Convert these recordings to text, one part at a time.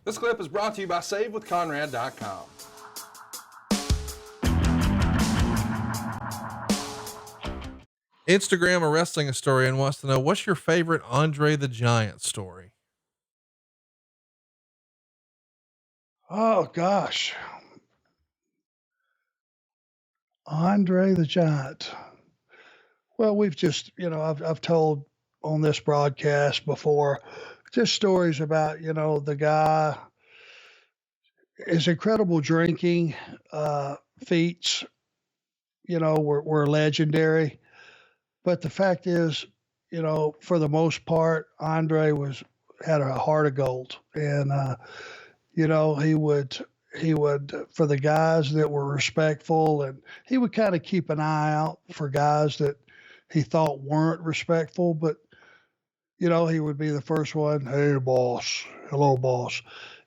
This clip is brought to you by SaveWithConrad.com. Instagram a wrestling historian wants to know, what's your favorite Andre the Giant story? Oh gosh. Andre the Giant. Well, we've just, I've told on this broadcast before, just stories about, the guy, his incredible drinking feats, were legendary. But the fact is, for the most part, Andre had a heart of gold. And, he would, for the guys that were respectful, and he would kind of keep an eye out for guys that he thought weren't respectful, but he would be the first one. Hey, boss. Hello, boss.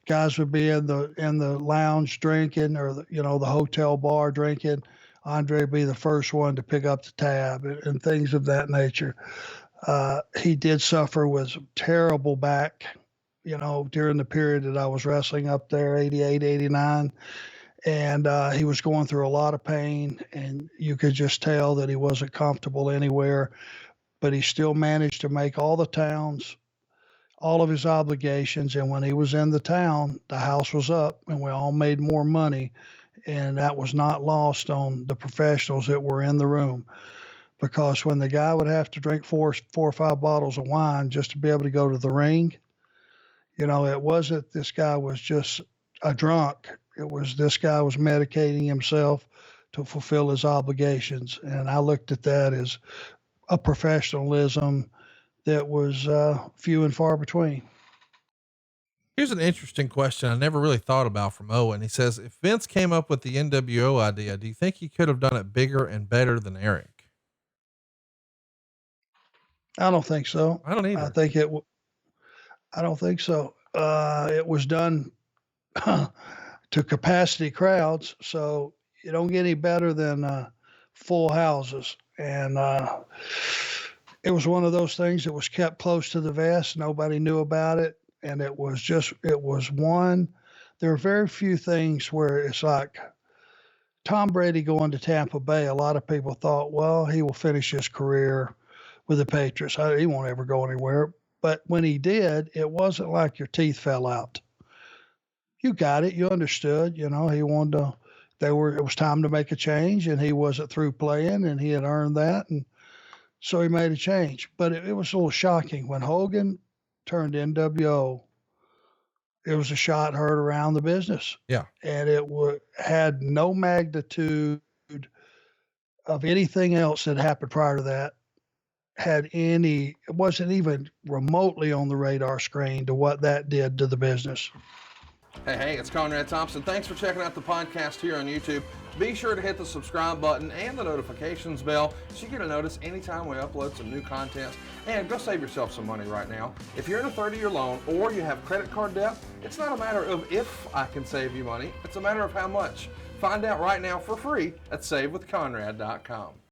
Guys would be in the lounge drinking, or the hotel bar drinking. Andre would be the first one to pick up the tab and things of that nature. He did suffer with terrible back, during the period that I was wrestling up there, 88, 89. And he was going through a lot of pain, and you could just tell that he wasn't comfortable anywhere. But he still managed to make all the towns, all of his obligations. And when he was in the town, the house was up and we all made more money. And that was not lost on the professionals that were in the room. Because when the guy would have to drink four or five bottles of wine just to be able to go to the ring, it wasn't this guy was just a drunk. It was this guy was medicating himself to fulfill his obligations. And I looked at that as a professionalism that was few and far between. Here's an interesting question I never really thought about from Owen. He says, if Vince came up with the NWO idea, do you think he could have done it bigger and better than Eric? I don't think so. I don't either. I don't think so. It was done to capacity crowds, so you don't get any better than full houses. And it was one of those things that was kept close to the vest. Nobody knew about it. And it was one. There are very few things where it's like Tom Brady going to Tampa Bay. A lot of people thought, well, he will finish his career with the Patriots. He won't ever go anywhere. But when he did, it wasn't like your teeth fell out. You got it. You understood. He wanted to. It was time to make a change, and he wasn't through playing, and he had earned that, and so he made a change. But it was a little shocking when Hogan turned NWO. It was a shot heard around the business. Yeah, and it had no magnitude of anything else that happened prior to that. It wasn't even remotely on the radar screen to what that did to the business. Hey, it's Conrad Thompson. Thanks for checking out the podcast here on YouTube. Be sure to hit the subscribe button and the notifications bell so you get a notice anytime we upload some new content. And go save yourself some money right now. If you're in a 30-year loan or you have credit card debt, it's not a matter of if I can save you money. It's a matter of how much. Find out right now for free at SaveWithConrad.com.